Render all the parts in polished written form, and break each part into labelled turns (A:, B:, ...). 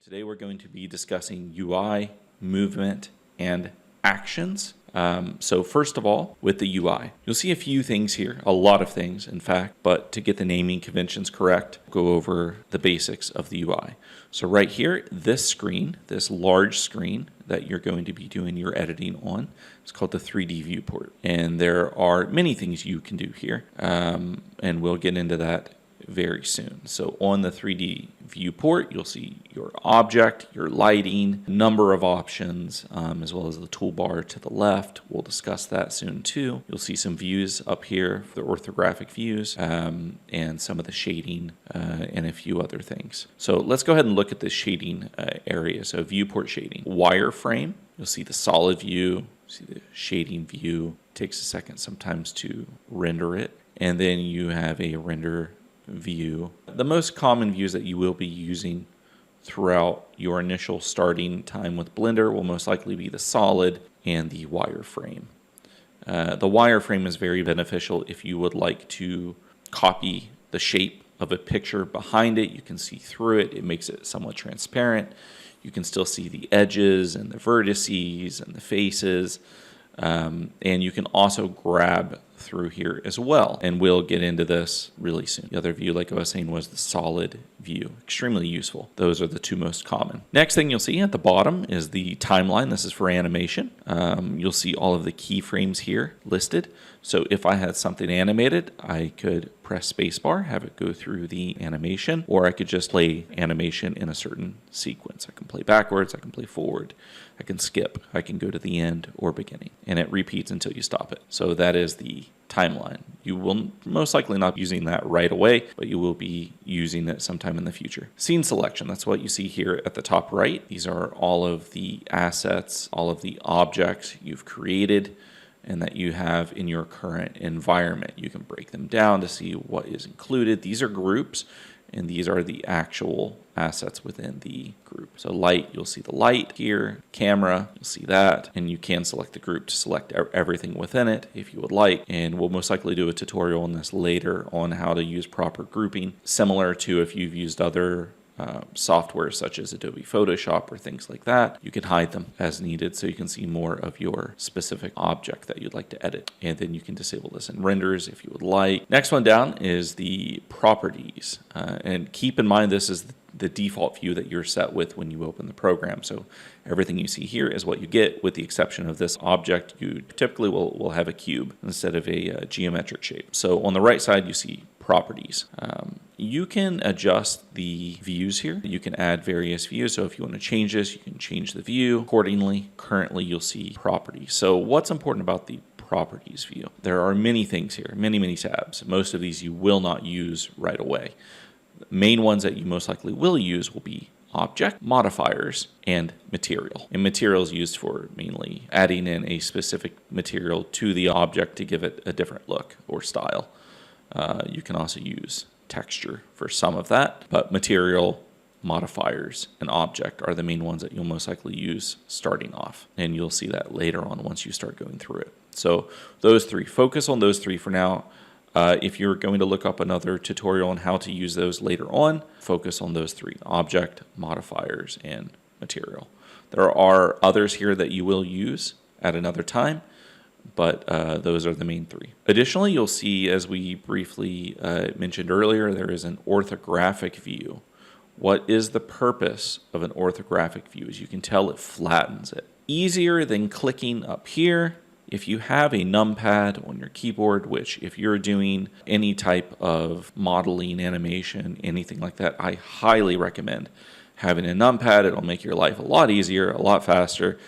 A: Today we're going to be discussing UI, movement, and actions. So first of all, with the UI, you'll see a few things here, a lot of things in fact, but to get the naming conventions correct, go over the basics of the UI. So right here, this screen, this large screen that you're going to be doing your editing on, it's called the 3D viewport. And there are many things you can do here, and we'll get into that very soon. So on the 3D viewport, you'll see your object, your lighting, number of options, as well as the toolbar to the left. We'll discuss that soon too. You'll see some views up here, the orthographic views, and some of the shading and a few other things. So let's go ahead and look at the shading area. So viewport shading, wireframe, you'll see the solid view, see the shading view. It takes a second sometimes to render it. And then you have a render view. The most common views that you will be using throughout your initial starting time with Blender will most likely be the solid and the wireframe. The wireframe is very beneficial if you would like to copy the shape of a picture behind it. You can see through it. It makes it somewhat transparent. You can still see the edges and the vertices and the faces. And you can also grab through here as well. And we'll get into this really soon. The other view, like I was saying, was the solid view. Extremely useful. Those are the two most common. Next thing you'll see at the bottom is the timeline. This is for animation. You'll see all of the keyframes here listed. So if I had something animated, I could press spacebar, have it go through the animation, or I could just play animation in a certain sequence. I can play backwards, I can play forward, I can skip, I can go to the end or beginning, and it repeats until you stop it. So that is the timeline. You will most likely not be using that right away, but you will be using it sometime in the future. Scene selection, that's what you see here at the top right. These are all of the assets, all of the objects you've created and that you have in your current environment. You can break them down to see what is included. These are groups, and these are the actual assets within the group. So light, you'll see the light here. Camera, you'll see that. And you can select the group to select everything within it if you would like. And we'll most likely do a tutorial on this later on how to use proper grouping, similar to if you've used other software such as Adobe Photoshop or things like that. You can hide them as needed so you can see more of your specific object that you'd like to edit. And then you can disable this in renders if you would like. Next one down is the properties. And keep in mind this is the default view that you're set with when you open the program. So everything you see here is what you get, with the exception of this object. You typically will have a cube instead of a geometric shape. So on the right side you see properties. You can adjust the views here. You can add various views. So if you want to change this, you can change the view accordingly. Currently, you'll see properties. So what's important about the properties view? There are many things here, many tabs. Most of these you will not use right away. The main ones that you most likely will use will be object, modifiers, and material. And material is used for mainly adding in a specific material to the object to give it a different look or style. You can also use texture for some of that, but material, modifiers, and object are the main ones that you'll most likely use starting off. And you'll see that later on once you start going through it. So those three, focus on those three for now. If you're going to look up another tutorial on how to use those later on, focus on those three: object, modifiers, and material. There are others here that you will use at another time, but those are the main three. Additionally, you'll see, as we briefly mentioned earlier, there is an orthographic view. What is the purpose of an orthographic view? As you can tell, it flattens it. Easier than clicking up here. If you have a numpad on your keyboard, which if you're doing any type of modeling, animation, anything like that, I highly recommend having a numpad. It'll make your life a lot easier, a lot faster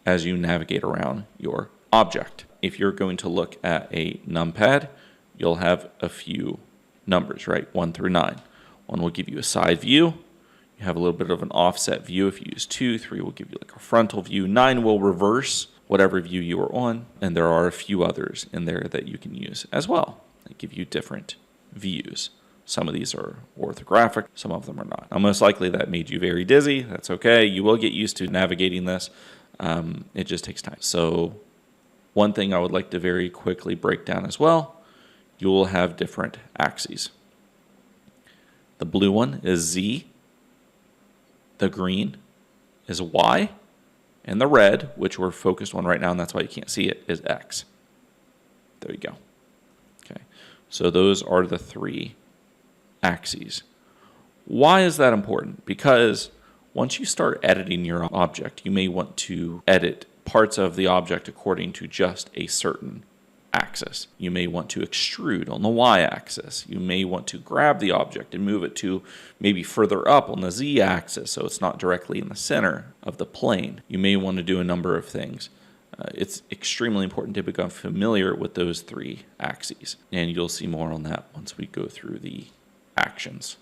A: as you navigate around your object. If you're going to look at a numpad, you'll have a few numbers, right? 1 through 9. 1 will give you a side view. You have a little bit of an offset view if you use 2. 3 will give you like a frontal view. 9 will reverse whatever view you are on. And there are a few others in there that you can use as well. They give you different views. Some of these are orthographic, some of them are not. Now, most likely that made you very dizzy. That's okay. You will get used to navigating this. It just takes time. So one thing I would like to very quickly break down as well, you will have different axes. The blue one is Z. The green is Y, and the red, which we're focused on right now, and that's why you can't see it, is X. There you go. Okay, so those are the three axes. Why is that important? Because once you start editing your object, you may want to edit parts of the object according to just a certain axis. You may want to extrude on the y-axis. You may want to grab the object and move it to maybe further up on the z-axis so it's not directly in the center of the plane. You may want to do a number of things. It's extremely important to become familiar with those three axes, and you'll see more on that once we go through the actions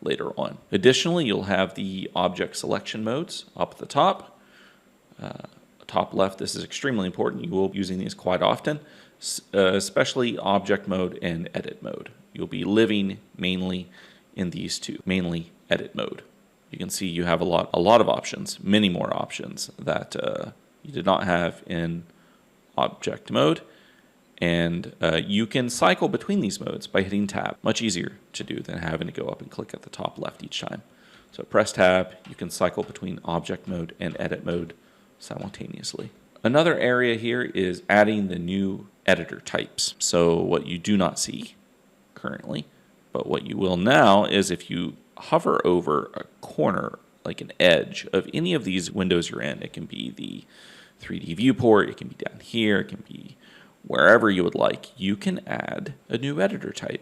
A: later on. Additionally, you'll have the object selection modes up at the top. Top left, this is extremely important. You will be using these quite often, especially object mode and edit mode. You'll be living mainly in these two, mainly edit mode. You can see you have a lot of options, many more options that you did not have in object mode. And you can cycle between these modes by hitting tab. Much easier to do than having to go up and click at the top left each time. So press tab, you can cycle between object mode and edit mode simultaneously. Another area here is adding the new editor types. So what you do not see currently, but what you will now is if you hover over a corner, like an edge of any of these windows you're in, it can be the 3D viewport, it can be down here, it can be wherever you would like, you can add a new editor type.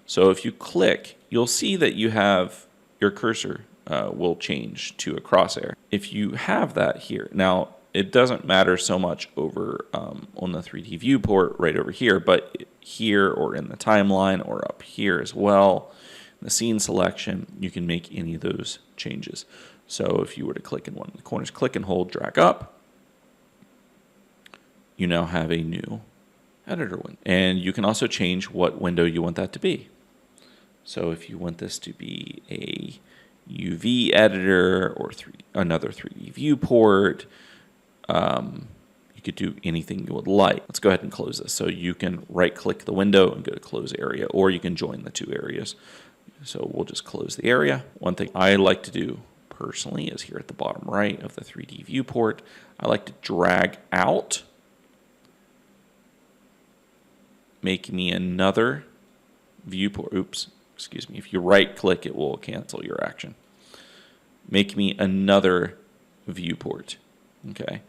A: So if you click, you'll see that you have your cursor will change to a crosshair. If you have that here, now it doesn't matter so much over on the 3D viewport right over here, but here or in the timeline or up here as well, in the scene selection, you can make any of those changes. So if you were to click in one of the corners, click and hold, drag up, you now have a new editor window. And you can also change what window you want that to be. So if you want this to be a UV editor or another 3D viewport, you could do anything you would like. Let's go ahead and close this. So you can right click the window and go to close area, or you can join the two areas. So we'll just close the area. One thing I like to do personally is here at the bottom right of the 3D viewport, I like to drag out, make me another viewport. Oops, excuse me. If you right click, it will cancel your action. Make me another viewport. Okay.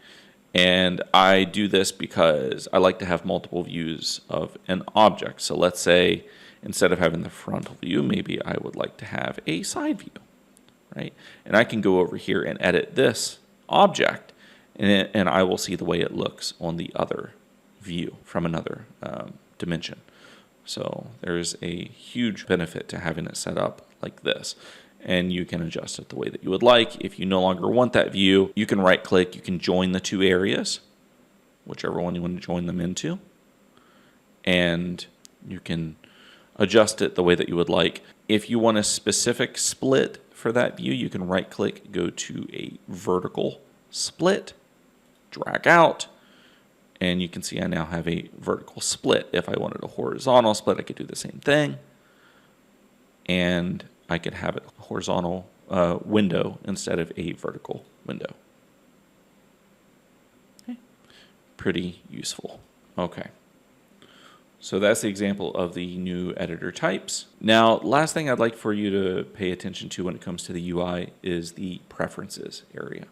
A: And I do this because I like to have multiple views of an object. So let's say instead of having the frontal view, maybe I would like to have a side view, right? And I can go over here and edit this object, and I will see the way it looks on the other view from another dimension. So there's a huge benefit to having it set up like this. And you can adjust it the way that you would like. If you no longer want that view, you can right click, you can join the two areas, whichever one you want to join them into. And you can adjust it the way that you would like. If you want a specific split for that view, you can right click, go to a vertical split, drag out, and you can see I now have a vertical split. If I wanted a horizontal split, I could do the same thing. And I could have it a horizontal window instead of a vertical window. Okay. Pretty useful. Okay. So that's the example of the new editor types. Now, last thing I'd like for you to pay attention to when it comes to the UI is the preferences area.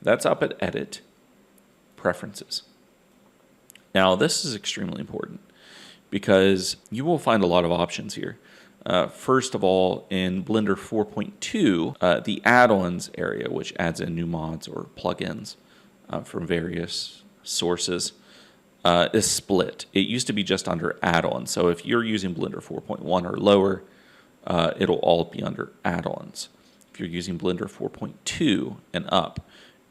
A: That's up at Edit, Preferences. Now, this is extremely important because you will find a lot of options here. First of all, in Blender 4.2, the add-ons area, which adds in new mods or plugins from various sources, is split. It used to be just under add-ons. So if you're using Blender 4.1 or lower, it'll all be under add-ons. If you're using Blender 4.2 and up,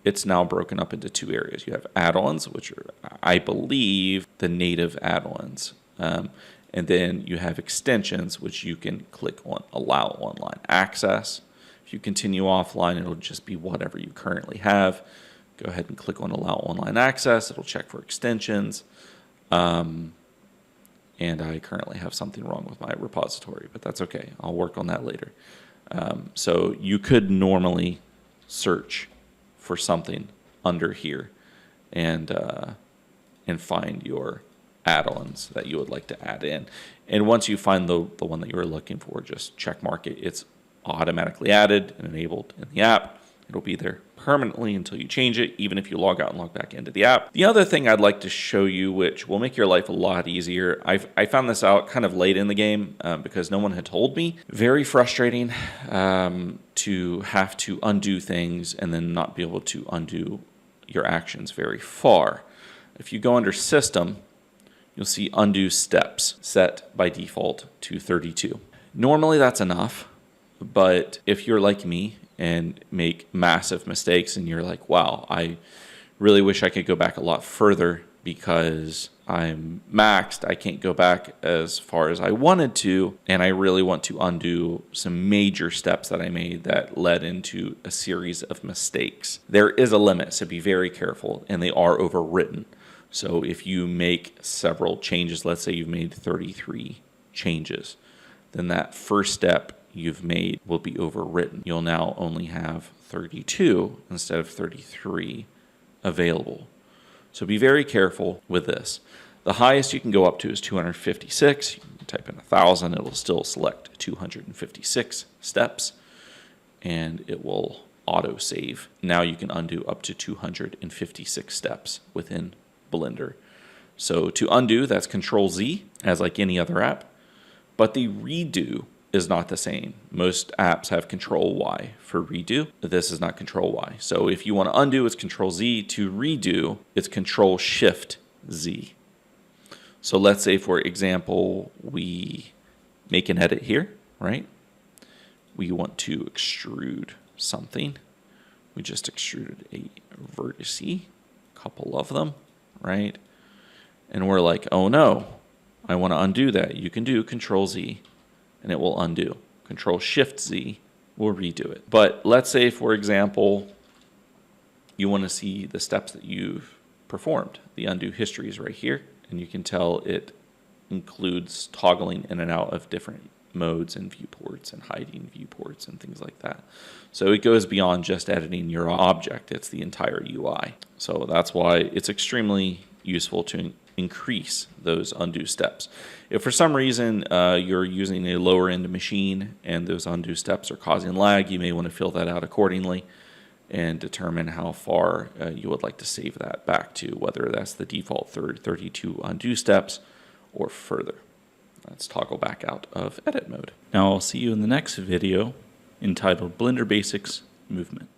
A: it's now broken up into two areas. You have add-ons, which are, I believe, the native add-ons. And then you have extensions, which you can click on Allow Online Access. If you continue offline, it'll just be whatever you currently have. Go ahead and click on Allow Online Access. It'll check for extensions. And I currently have something wrong with my repository, but that's okay. I'll work on that later. So you could normally search for something under here and find your add-ons that you would like to add in. And once you find the one that you were looking for, just check mark it. It's automatically added and enabled in the app. It'll be there permanently until you change it, even if you log out and log back into the app. The other thing I'd like to show you, which will make your life a lot easier, I found this out kind of late in the game because no one had told me. Very frustrating to have to undo things and then not be able to undo your actions very far. If you go under System, you'll see Undo Steps set by default to 32. Normally that's enough, but if you're like me and make massive mistakes and you're like, wow, I really wish I could go back a lot further because I'm maxed, I can't go back as far as I wanted to, and I really want to undo some major steps that I made that led into a series of mistakes. There is a limit, so be very careful, and they are overwritten. So if you make several changes, let's say you've made 33 changes, then that first step you've made will be overwritten. You'll now only have 32 instead of 33 available. So be very careful with this. The highest you can go up to is 256. You can type in 1,000, it'll still select 256 steps, and it will auto save. Now you can undo up to 256 steps within Blender. So to undo, that's Control Z, as like any other app, but the redo is not the same. Most apps have Control Y for redo. This is not Control Y. So if you want to undo, it's Control Z. To redo, it's Control Shift Z. So let's say, for example, we make an edit here, right? We want to extrude something. We just extruded a vertex, a couple of them, right? And we're like, oh no, I want to undo that. You can do Control Z and it will undo. Control Shift Z will redo it. But let's say, for example, you want to see the steps that you've performed. The undo history is right here, and you can tell it includes toggling in and out of different modes and viewports and hiding viewports and things like that. So it goes beyond just editing your object. It's the entire UI. So that's why it's extremely useful to increase those undo steps. If for some reason you're using a lower end machine and those undo steps are causing lag, you may want to fill that out accordingly and determine how far you would like to save that back to, whether that's the default 32 undo steps or further. Let's toggle back out of edit mode. Now I'll see you in the next video entitled Blender Basics Movement.